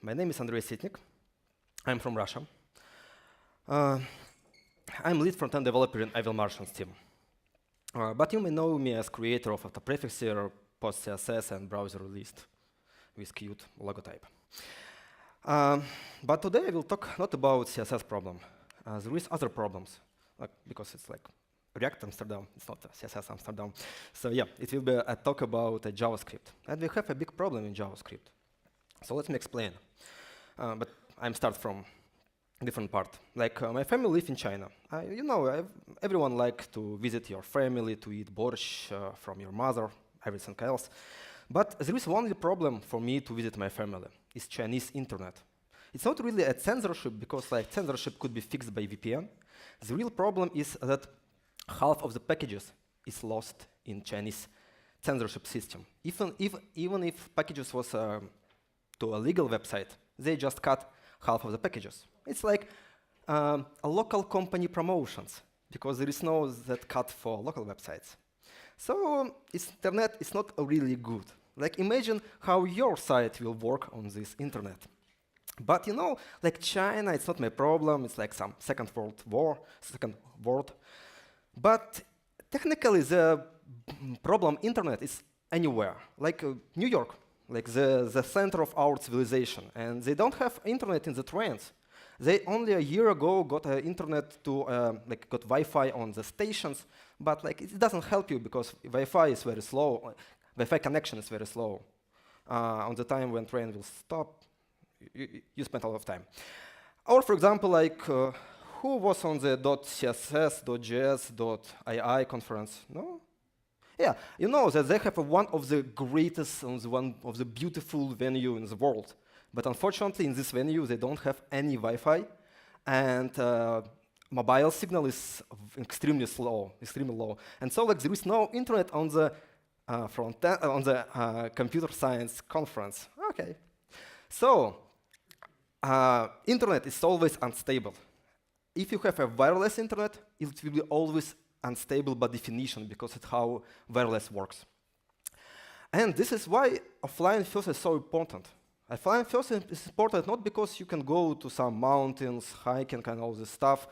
My name is Andrey Sitnik. I'm from Russia. I'm lead front-end developer in Martians team. But you may know me as creator of Autoprefixer, PostCSS, and browser released with cute logotype. But today I will talk not about CSS problem. There is other problems, because it's like React Amsterdam, it's not CSS Amsterdam. So yeah, it will be a talk about JavaScript. And we have a big problem in JavaScript. So let me explain. But I'm start from different part. Like my family live in China. You know, everyone like to visit your family, to eat borscht from your mother, everything else. But there is one problem for me to visit my family. It's Chinese internet. It's not really a censorship, because like censorship could be fixed by VPN. The real problem is that half of the packages is lost in Chinese censorship system. Even if packages was to a legal website, they just cut half of the packages. It's like a local company promotions, because there is no that cut for local websites. So internet is not really good. Like imagine how your site will work on this internet. But you know, like China, it's not my problem. It's like some second world. But technically, the problem internet is anywhere. Like New York, like the center of our civilization, and they don't have internet in the trains. They only a year ago got internet to got Wi-Fi on the stations, but like it doesn't help you because Wi-Fi is very slow. Wi-Fi connection is very slow. On the time when train will stop, you spend a lot of time. Or for example, like who was on the .css, .js, .ii conference? No? Yeah, you know that they have one of the greatest, one of the beautiful venue in the world. But unfortunately, in this venue, they don't have any Wi-Fi, and mobile signal is extremely slow, extremely low. And so, like, there is no internet on the computer science conference. Okay, so internet is always unstable. If you have a wireless internet, it will be always unstable by definition, because it's how wireless works. And this is why offline first is so important. Offline first is important not because you can go to some mountains, hiking, and all this stuff,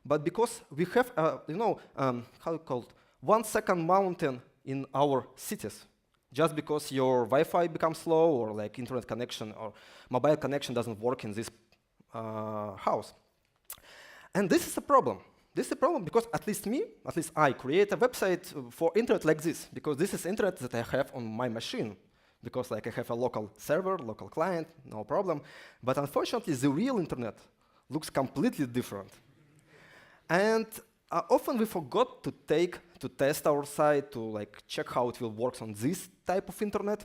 but because we have, how called 1 second mountain in our cities. Just because your Wi-Fi becomes slow, or like internet connection or mobile connection doesn't work in this house. And this is a problem. This is a problem because at least I create a website for internet like this, because this is internet that I have on my machine. Because like I have a local server, local client, no problem. But unfortunately, the real internet looks completely different. And often we forgot to test our site, to like check how it will work on this type of internet.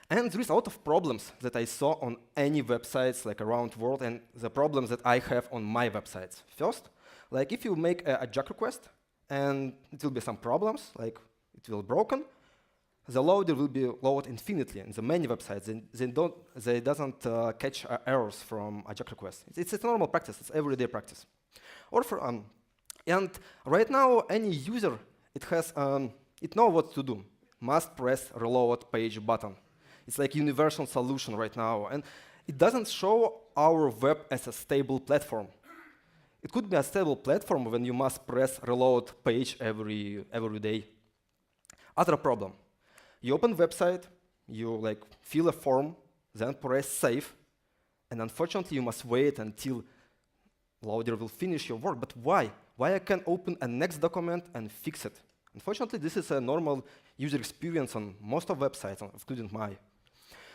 And there is a lot of problems that I saw on any websites like around the world, and the problems that I have on my websites. First, like if you make a AJAX request, and it will be some problems, like it will be broken, the loader will be loaded infinitely. In the many websites, they doesn't catch errors from AJAX requests. It's a normal practice. It's everyday practice. Or for and right now, any user it knows what to do. Must press reload page button. It's like universal solution right now, and it doesn't show our web as a stable platform. It could be a stable platform when you must press reload page every day. Other problem. You open website, you like fill a form, then press save, and unfortunately you must wait until loader will finish your work. But why? Why I can open a next document and fix it? Unfortunately, this is a normal user experience on most of websites, including mine.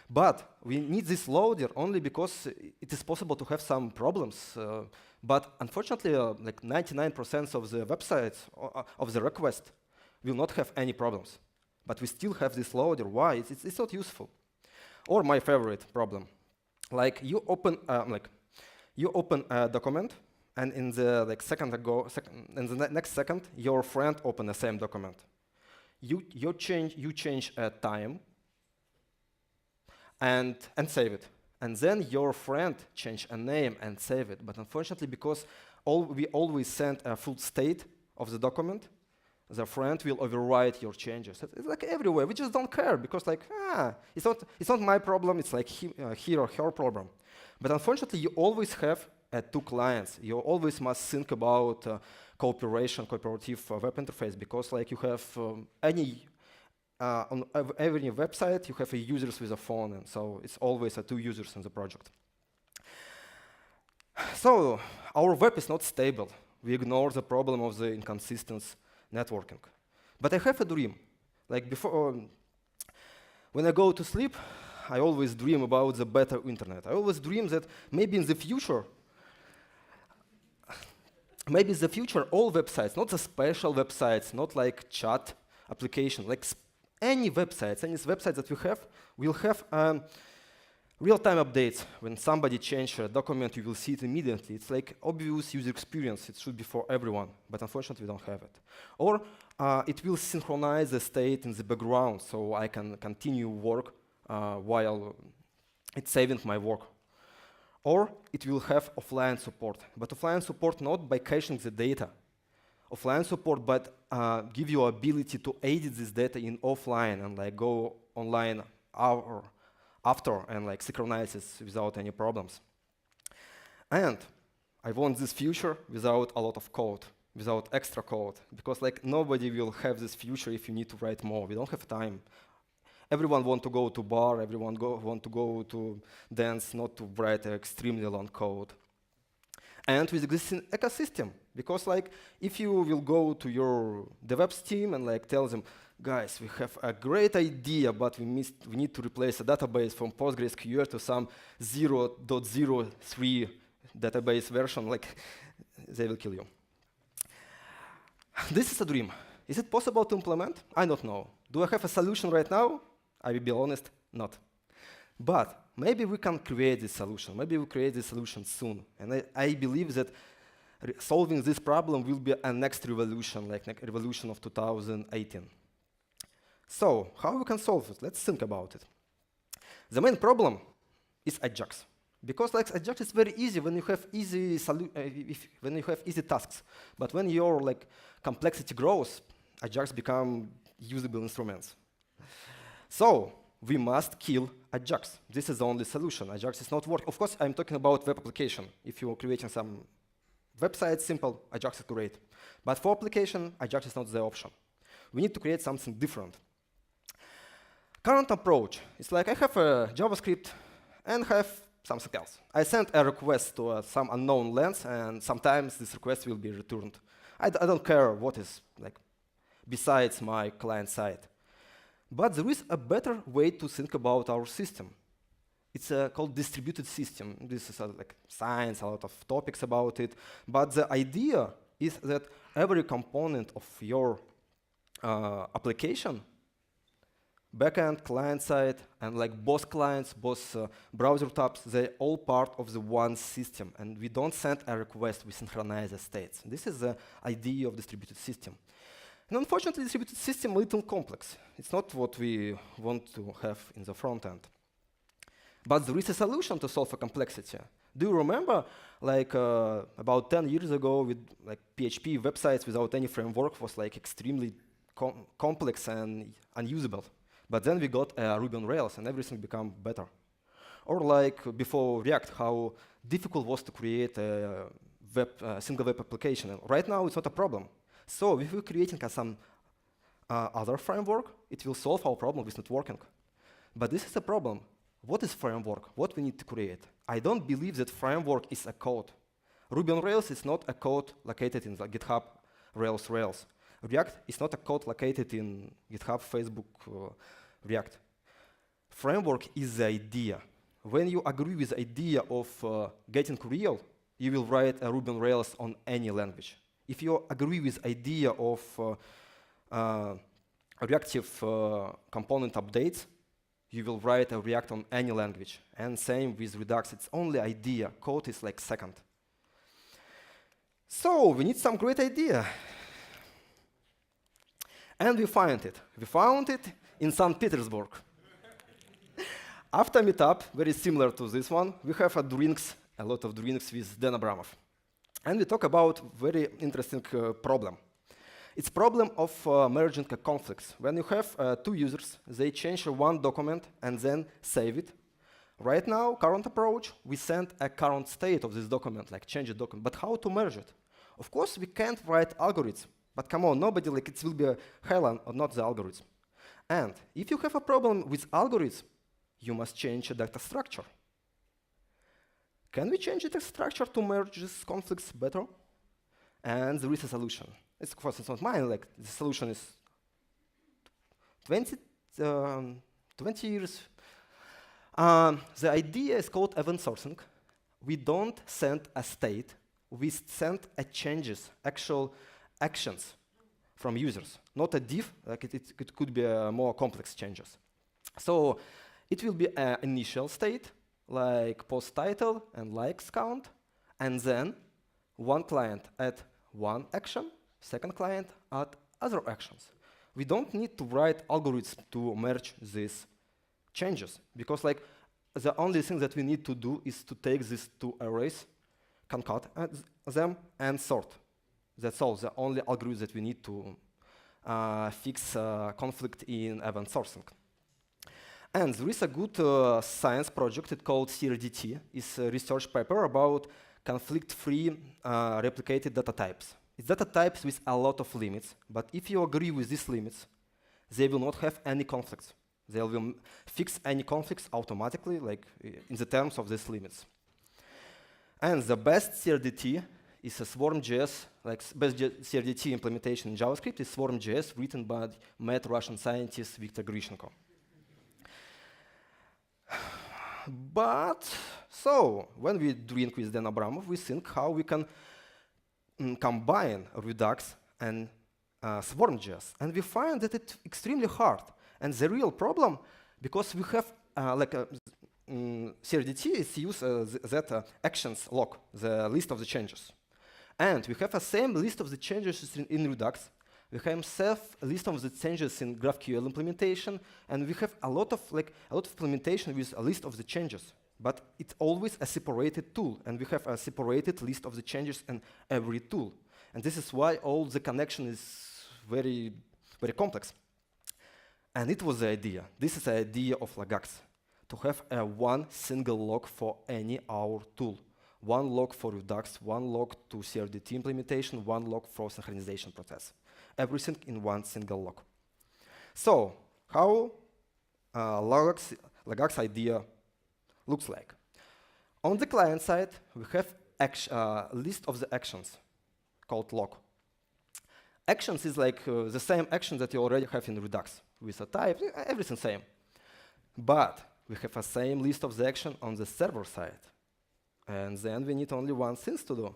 But we need this loader only because it is possible to have some problems. But unfortunately, like 99% of the websites of the request will not have any problems. But we still have this loader. Why? It's not useful. Or my favorite problem, like you open a document, and in the next second, your friend open the same document. You change a time and save it, and then your friend change a name and save it. But unfortunately, because we always send a full state of the document, the friend will override your changes. It's like everywhere. We just don't care because like, it's not my problem. It's like he or her problem. But unfortunately, you always have two clients. You always must think about cooperative web interface because like you have on every website, you have users with a phone, and so it's always two users in the project. So our web is not stable. We ignore the problem of the inconsistent networking. But I have a dream. Like before, when I go to sleep, I always dream about the better internet. I always dream that maybe in the future, all websites, not the special websites, not like chat application, like any websites that we have, will have real-time updates. When somebody changes a document, you will see it immediately. It's like obvious user experience. It should be for everyone, but unfortunately, we don't have it. Or it will synchronize the state in the background, so I can continue work while it's saving my work. Or it will have offline support, but offline support not by caching the data. Offline support, but give you ability to edit this data in offline and like go online after and like synchronize it without any problems. And I want this future without a lot of code, without extra code, because like nobody will have this future if you need to write more. We don't have time. Everyone want to go to bar, everyone want to go to dance, not to write extremely long code. And with existing ecosystem, because like if you will go to your DevOps team and like tell them, guys, we have a great idea, but we need to replace a database from PostgreSQL to some 0.03 database version, like they will kill you. This is a dream. Is it possible to implement? I don't know. Do I have a solution right now? I will be honest, not. But maybe we can create this solution. Maybe we'll create this solution soon. And I believe that solving this problem will be a next revolution, like a revolution of 2018. So how we can solve it? Let's think about it. The main problem is AJAX. Because like AJAX is very easy when you have easy tasks. But when your like complexity grows, AJAX become usable instruments. So we must kill AJAX. This is the only solution. AJAX is not working. Of course, I'm talking about web application. If you're creating some website, simple, AJAX is great. But for application, AJAX is not the option. We need to create something different. Current approach is like I have a JavaScript and have something else. I send a request to some unknown length, and sometimes this request will be returned. I don't care what is like besides my client side. But there is a better way to think about our system. It's called distributed system. This is like science, a lot of topics about it. But the idea is that every component of your application, backend, client side, and like both clients, both browser tabs, they're all part of the one system. And we don't send a request, we synchronize the states. This is the idea of distributed system. And unfortunately, distributed system is a little complex. It's not what we want to have in the front end. But there is a solution to solve a complexity. Do you remember, like about 10 years ago, with like PHP websites without any framework was like extremely complex and unusable. But then we got Ruby on Rails, and everything became better. Or like before React, how difficult it was to create a single web application. And right now, it's not a problem. So if we're creating some other framework, it will solve our problem with networking. But this is a problem. What is framework? What we need to create? I don't believe that framework is a code. Ruby on Rails is not a code located in the GitHub Rails. React is not a code located in GitHub, Facebook, React. Framework is the idea. When you agree with the idea of getting real, you will write a Ruby on Rails on any language. If you agree with idea of reactive component updates, you will write a React on any language. And same with Redux, it's only idea. Code is like second. So we need some great idea. And we find it. We found it in St. Petersburg. After meetup, very similar to this one, we have a lot of drinks with Dan Abramov. And we talk about very interesting problem. It's problem of merging conflicts. When you have two users, they change one document and then save it. Right now, current approach, we send a current state of this document, like change the document. But how to merge it? Of course, we can't write algorithms. But come on, nobody, like, it will be a hell or not the algorithm. And if you have a problem with algorithms, you must change the data structure. Can we change the data structure to merge these conflicts better? And there is a solution. Of course, it's not mine. Like, the solution is 20 years. The idea is called event sourcing. We don't send a state. We send a changes, actual actions from users, not a diff. Like it could be more complex changes. So it will be an initial state, like post title and likes count, and then one client add one action, second client add other actions. We don't need to write algorithms to merge these changes, because like the only thing that we need to do is to take these two arrays, concat them, and sort. That's all, the only algorithm that we need to fix conflict in event sourcing. And there is a good science project, it's called CRDT. It's a research paper about conflict-free replicated data types. It's data types with a lot of limits, but if you agree with these limits, they will not have any conflicts. They will fix any conflicts automatically, like in the terms of these limits. And the best CRDT is a Swarm.js, like best CRDT implementation in JavaScript is Swarm.js, written by mad Russian scientist Viktor Grishenko. But so when we drink with Dan Abramov, we think how we can combine Redux and Swarm.js, and we find that it's extremely hard. And the real problem, because we have CRDT is use that actions log, the list of the changes. And we have the same list of the changes in Redux. We have a list of the changes in GraphQL implementation, and we have a lot of implementation with a list of the changes. But it's always a separated tool, and we have a separated list of the changes in every tool. And this is why all the connection is very, very complex. And it was the idea. This is the idea of Logux, to have one single log for any our tool. One log for Redux, one log to CRDT implementation, one log for synchronization process. Everything in one single log. So, how Logux idea looks like. On the client side, we have a list of the actions called log. Actions is like the same action that you already have in Redux, with a type, everything same. But we have a same list of the action on the server side. And then we need only one thing to do.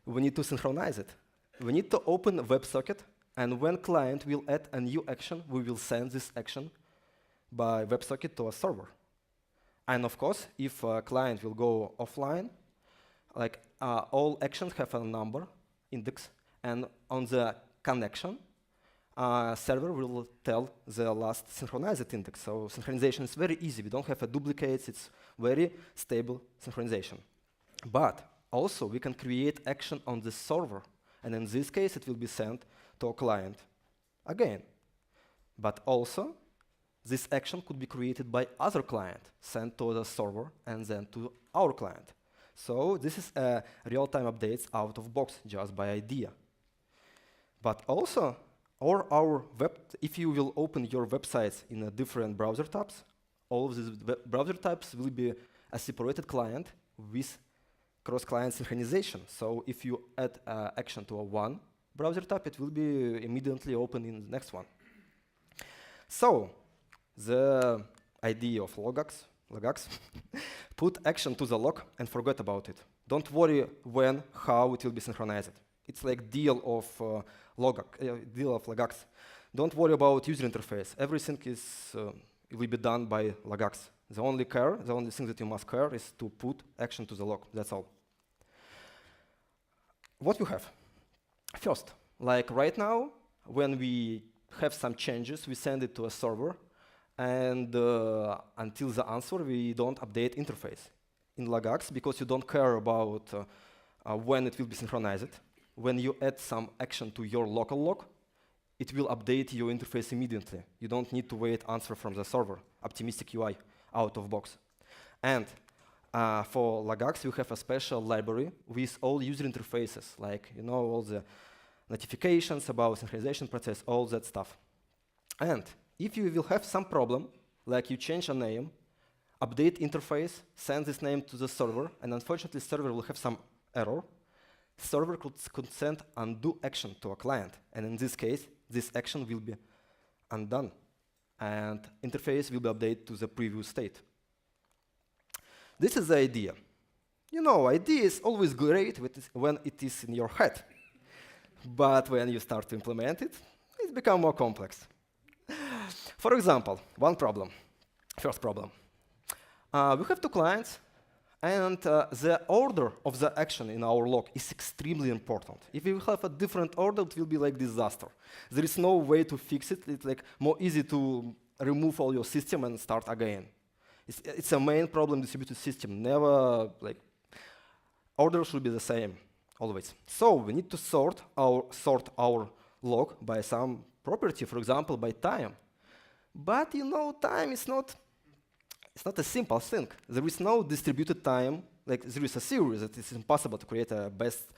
We need to synchronize it. We need to open a WebSocket, and when client will add a new action, we will send this action by WebSocket to a server. And of course, if a client will go offline, like all actions have a number, index, and on the connection, server will tell the last synchronized index. So synchronization is very easy. We don't have a duplicates. It's very stable synchronization. But also, we can create action on the server. And in this case, it will be sent to a client again. But also, this action could be created by other client, sent to the server, and then to our client. So this is a real-time updates out of box, just by idea. But also, if you will open your websites in a different browser tabs, all of these browser types will be a separated client with cross-client synchronization. So if you add action to one browser tab, it will be immediately open in the next one. So the idea of Logux, put action to the log and forget about it. Don't worry when, how it will be synchronized. It's like deal of Logux. Don't worry about user interface. Everything will be done by Logux. The only thing that you must care is to put action to the log. That's all. What you have? First, like right now, when we have some changes, we send it to a server, and until the answer, we don't update interface in Logux because you don't care about when it will be synchronized. when you add some action to your local log, it will update your interface immediately. You don't need to wait answer from the server. Optimistic UI out of box. And for Logux, we have a special library with all user interfaces, like all the notifications about synchronization process, all that stuff. And if you will have some problem, like you change a name, update interface, send this name to the server, and unfortunately server will have some error, server could send undo action to a client. And in this case, this action will be undone. And interface will be updated to the previous state. This is the idea. Idea is always great when it is in your head. But when you start to implement it, it becomes more complex. For example, first problem. We have two clients, and the order of the action in our log is extremely important. If you have a different order, it will be like disaster. There is no way to fix it. It's like more easy to remove all your system and start again. It's a main problem distributed system. Never order should be the same always. So we need to sort our log by some property, for example, by time. But time is not. It's not a simple thing. There is no distributed time. Like there is a series that it's impossible to create a best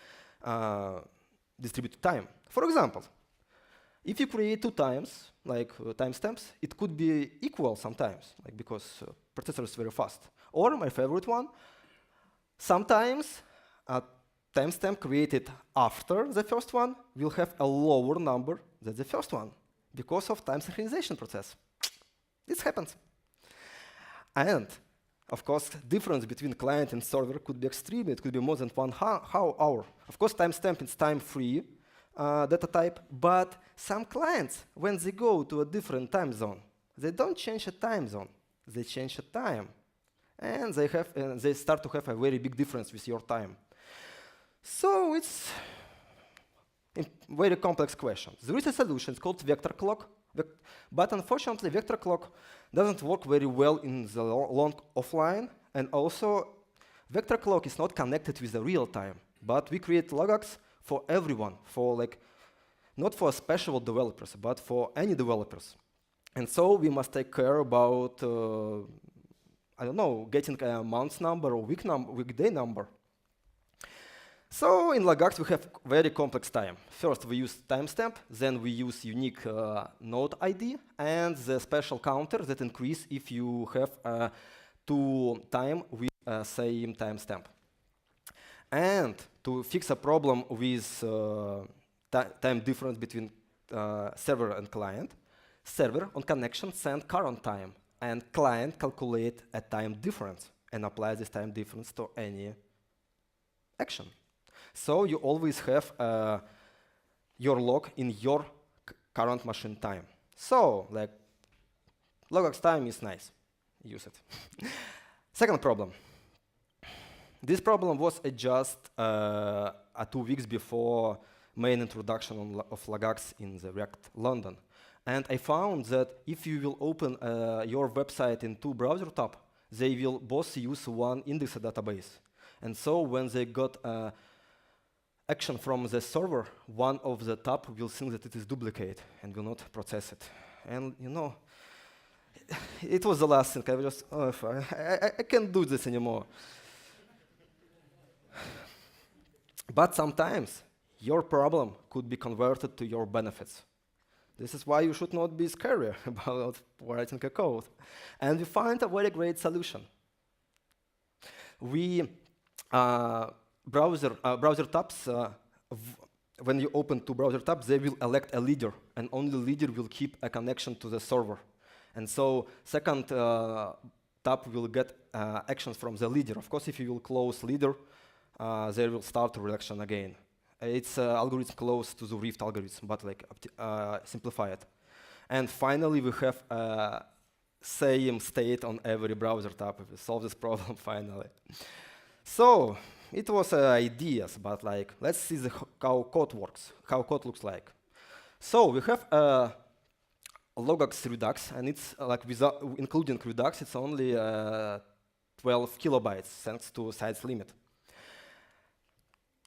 distributed time. For example, if you create two times, like timestamps, it could be equal sometimes, like because processor is very fast. Or my favorite one, sometimes a timestamp created after the first one will have a lower number than the first one because of time synchronization process. This happens. And, of course, difference between client and server could be extreme. It could be more than 1 hour. Of course, timestamp is time-free data type, but some clients, when they go to a different time zone, they don't change a time zone. They change a time. And they start to have a very big difference with your time. So it's a very complex question. There is a solution. It's called vector clock. But unfortunately, vector clock doesn't work very well in the long offline. And also, vector clock is not connected with the real time. But we create Logux for everyone, not for special developers, but for any developers. And so we must take care about, getting a month number or weekday number. So in Logux, we have very complex time. First, we use timestamp, then we use unique node ID, and the special counter that increase if you have two time with same timestamp. And to fix a problem with time difference between server and client, server on connection send current time, and client calculate a time difference and apply this time difference to any action. So you always have your log in your current machine time. So, Logux time is nice. Use it. Second problem. This problem was just 2 weeks before main introduction of Logux in the React London. And I found that if you will open your website in 2 browser tabs, they will both use one index database. And so when they got action from the server, one of the tabs will think that it is duplicate and will not process it. And it was the last thing. I was just, I can't do this anymore. But sometimes your problem could be converted to your benefits. This is why you should not be scary about writing a code. And we find a very great solution. We browser tabs, when you open 2 browser tabs, they will elect a leader, and only the leader will keep a connection to the server. And so second tab will get actions from the leader. Of course, if you will close leader, they will start reaction again. It's algorithm close to the Rift algorithm, but simplify it. And finally, we have same state on every browser tab. We solve this problem finally. So it was ideas, but let's see how code works, how code looks like. So we have Logux Redux, and it's without including Redux, it's only 12 kilobytes thanks to size limit.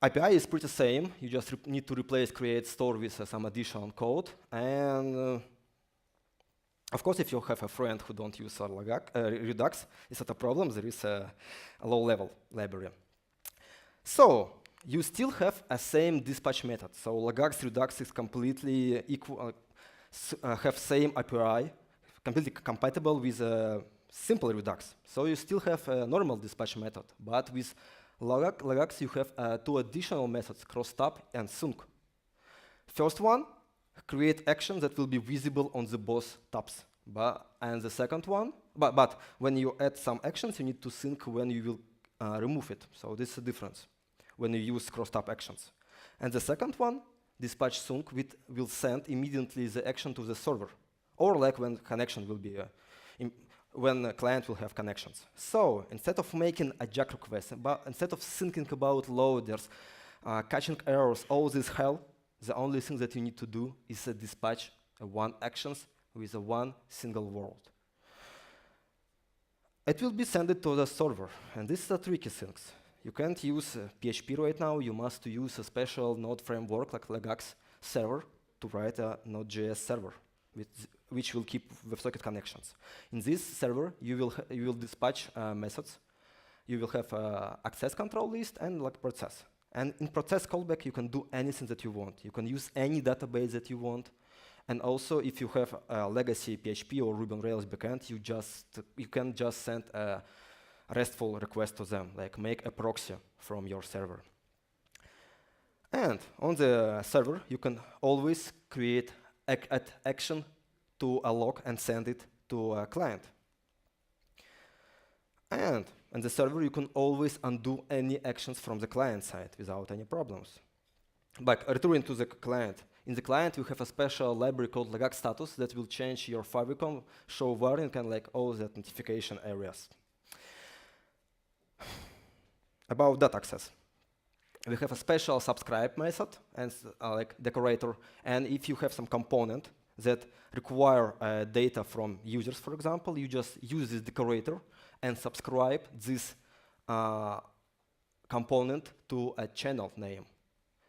API is pretty same. You just need to replace create store with some additional code. And of course, if you have a friend who don't use Redux, it's not a problem. There is a low-level library. So you still have a same dispatch method. So Logux Redux is completely equal, have same API, completely compatible with simple Redux. So you still have a normal dispatch method, but with Logux you have two additional methods, crosstab and sync. First one, create actions that will be visible on the both tabs. And the second one, but when you add some actions, you need to sync when you will remove it. So this is the difference when you use crosstab actions. And the second one, dispatch sync, will send immediately the action to the server, or like when connection will be, when a client will have connections. So instead of making a AJAX request, instead of thinking about loaders, catching errors, all this hell, the only thing that you need to do is dispatch one actions with one single word. It will be sent to the server, and this is a tricky thing. You can't use PHP right now. You must use a special Node framework like Logux server to write a Node.js server, which will keep WebSocket connections. In this server, you will dispatch methods. You will have access control list and like process. And in process callback, you can do anything that you want. You can use any database that you want. And also, if you have a legacy PHP or Ruby on Rails backend, you can just send a RESTful request to them, like make a proxy from your server. And on the server, you can always create an action to a log and send it to a client. And on the server, you can always undo any actions from the client side without any problems. But returning to the client, in the client, you have a special library called Logux status that will change your favicon, show warning, and like all the notification areas. About data access, we have a special subscribe method and like decorator. And if you have some component that require data from users, for example, you just use this decorator and subscribe this component to a channel name.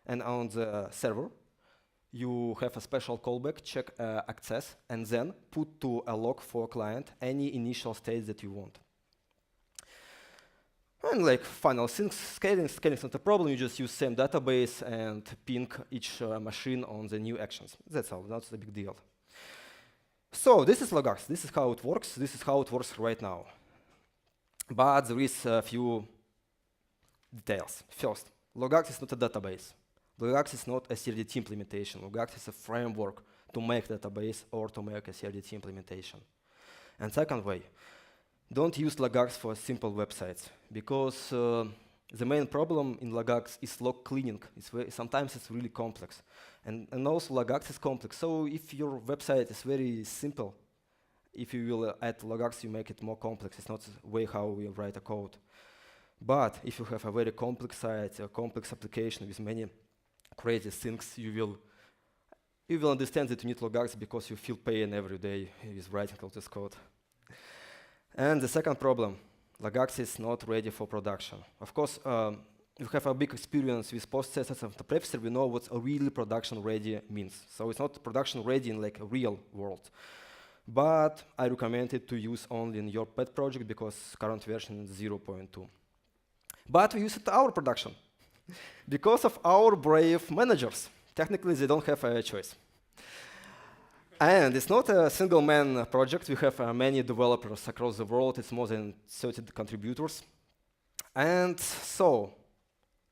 And on the server, you have a special callback, check access, and then put to a log for client any initial states that you want. And like final things, scaling is not a problem. You just use same database and ping each machine on the new actions. That's all. That's the big deal. So this is Logux. This is how it works. This is how it works right now. But there is a few details. First, Logux is not a database. Logux is not a CRDT implementation. Logux is a framework to make database or to make a CRDT implementation. And second way, don't use Logux for simple websites, because the main problem in Logux is log cleaning. Sometimes it's really complex. And also Logux is complex. So if your website is very simple, if you will add Logux, you make it more complex. It's not the way how we write a code. But if you have a very complex site, a complex application with many crazy things, you will understand that you need Logux because you feel pain every day with writing all this code. And the second problem, Logux is not ready for production. Of course, we have a big experience with PostCSS and Autoprefixer. We know what a really production ready means. So it's not production ready in like a real world. But I recommend it to use only in your pet project because current version is 0.2. But we use it in our production because of our brave managers. Technically, they don't have a choice. And it's not a single-man project. We have many developers across the world. It's more than 30 contributors. And so,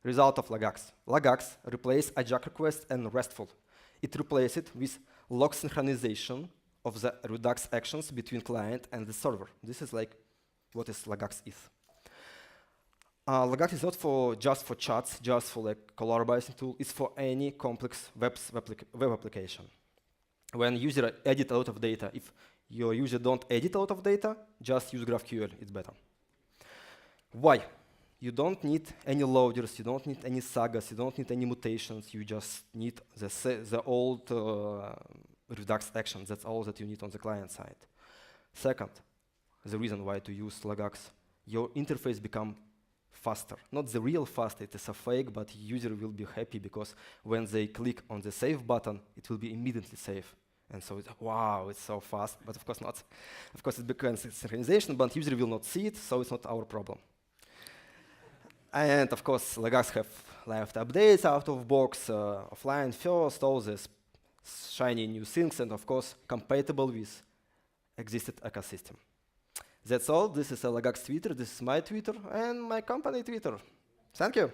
result of Logux. Logux replaces AJAX request and RESTful. It replaces it with log synchronization of the Redux actions between client and the server. This is like what is Logux is. Logux is not just for chats, just for like collaboration tool. It's for any complex web application. When user edit a lot of data, if your user don't edit a lot of data, just use GraphQL, it's better. Why? You don't need any loaders, you don't need any sagas, you don't need any mutations, you just need the old Redux actions. That's all that you need on the client side. Second, the reason why to use Logux, your interface become faster. Not the real fast, it is a fake, but user will be happy because when they click on the save button, it will be immediately save. And so it's, wow, it's so fast, but of course not. Of course it becomes synchronization, but user will not see it, so it's not our problem. And of course, Logux have left updates out of box, offline first, all this shiny new things, and of course, compatible with existing ecosystem. That's all. This is a Logux Twitter, this is my Twitter, and my company Twitter. Thank you.